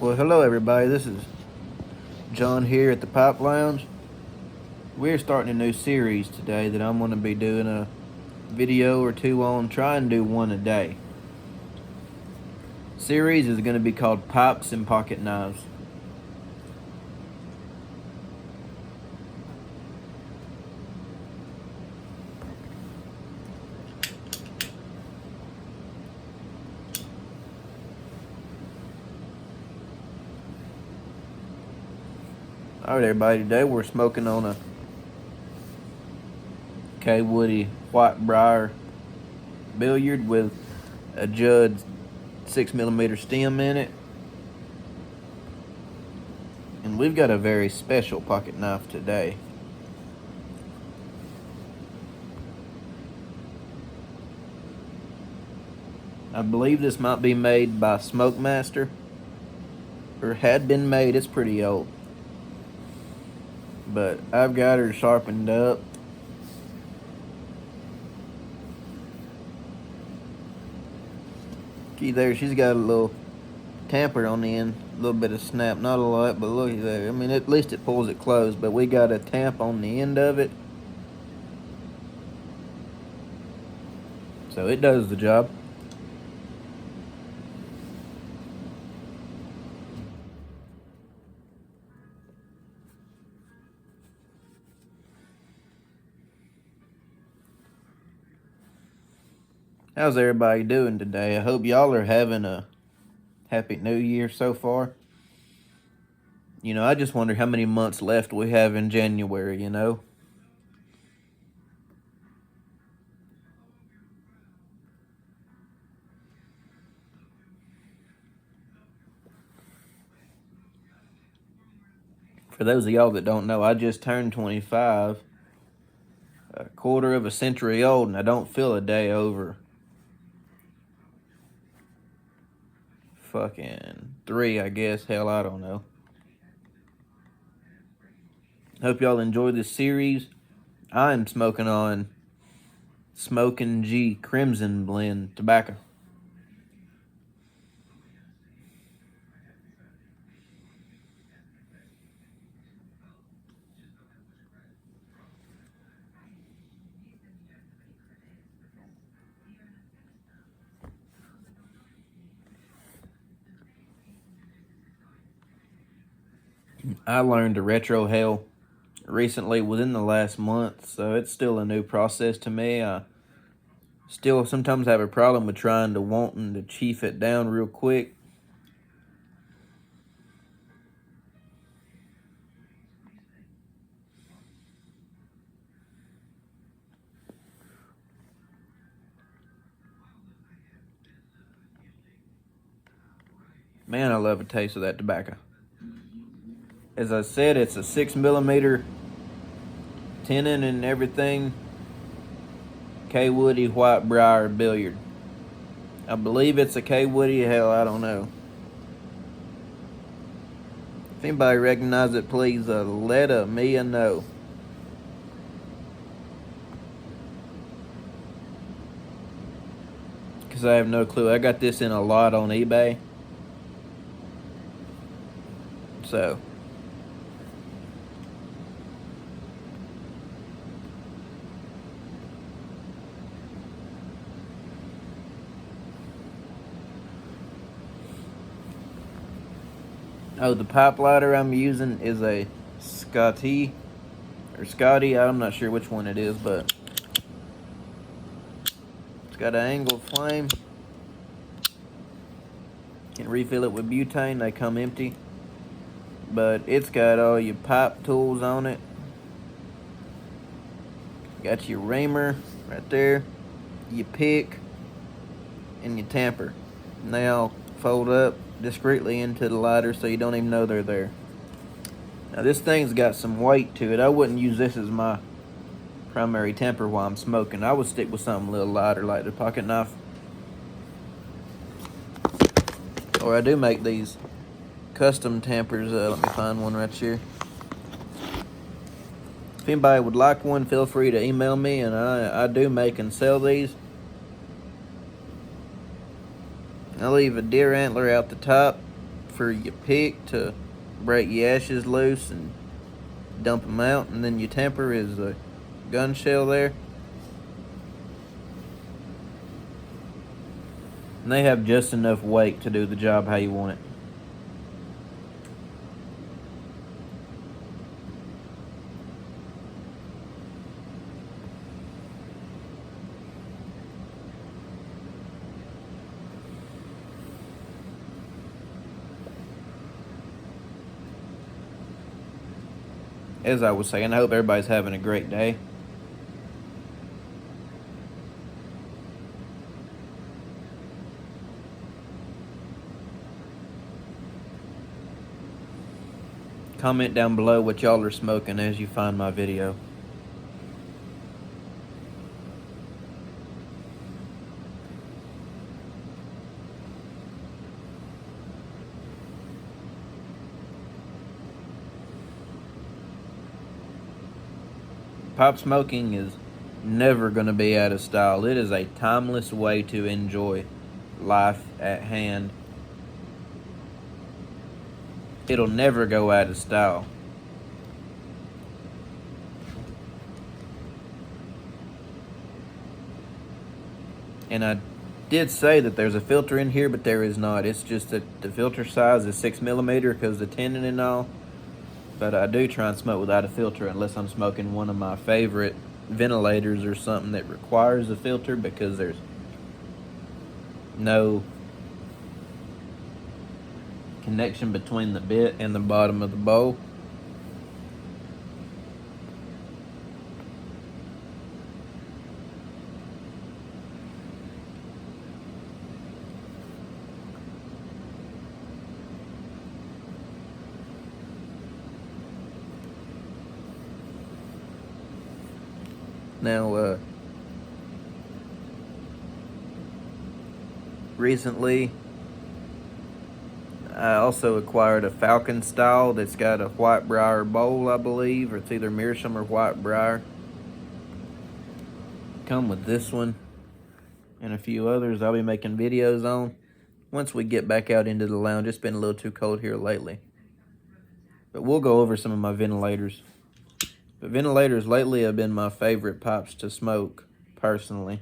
Well, hello everybody. This is John here at the Pipe Lounge. We're starting a new series today that I'm going to be doing a video or two on. Try and do one a day. Series is going to be called Pipes and Pocket Knives. Alright everybody, today we're smoking on a K Woody white briar billiard with a Judd 6mm stem in it. And we've got a very special pocket knife today. I believe this might be made by Smoke Master, or had been made. It's pretty old, but I've got her sharpened up. See there, she's got a little tamper on the end, a little bit of snap, not a lot, but look there. I mean, at least it pulls it closed, but we got a tamp on the end of it, so it does the job. How's everybody doing today? I hope y'all are having a happy new year so far. You know, I just wonder how many months left we have in January, you know? For those of y'all that don't know, I just turned 25, a quarter of a century old, and I don't feel a day over fucking 3, I guess. Hell, I don't know. Hope y'all enjoy this series. I'm smoking on Smokin' G Crimson Blend tobacco. I learned to retrohale recently within the last month, so it's still a new process to me. I still sometimes have a problem with wanting to chief it down real quick. Man, I love the taste of that tobacco. As I said, it's a 6mm tenon and everything. K Woody white briar billiard. I believe it's a K Woody. Hell, I don't know. If anybody recognizes it, please let me know. Because I have no clue. I got this in a lot on eBay. So oh, the pipe lighter I'm using is a Scotty. I'm not sure which one it is, but it's got an angled flame. Can refill it with butane, they come empty. But it's got all your pipe tools on it. Got your reamer right there, your pick, and your tamper. And they all fold up discreetly into the lighter so you don't even know they're there. Now this thing's got some weight to it. I wouldn't use this as my primary tamper while I'm smoking. I would stick with something a little lighter like the pocket knife. Or I do make these custom tampers. Let me find one right here. If anybody would like one, feel free to email me, and I do make and sell these. I leave a deer antler out the top for your pick to break your ashes loose and dump them out, and then your temper is a gun shell there. And they have just enough weight to do the job how you want it. As I was saying, I hope everybody's having a great day. Comment down below what y'all are smoking as you find my video. Pipe smoking is never going to be out of style. It is a timeless way to enjoy life at hand. It'll never go out of style. And I did say that there's a filter in here, but there is not. It's just that the filter size is 6mm because of the tendon and all. But I do try and smoke without a filter unless I'm smoking one of my favorite ventilators or something that requires a filter, because there's no connection between the bit and the bottom of the bowl. Now, recently, I also acquired a Falcon style that's got a white briar bowl, I believe, or it's either meerschaum or white briar. Come with this one and a few others I'll be making videos on once we get back out into the lounge. It's been a little too cold here lately. But we'll go over some of my ventilators. But ventilators lately have been my favorite pipes to smoke, personally.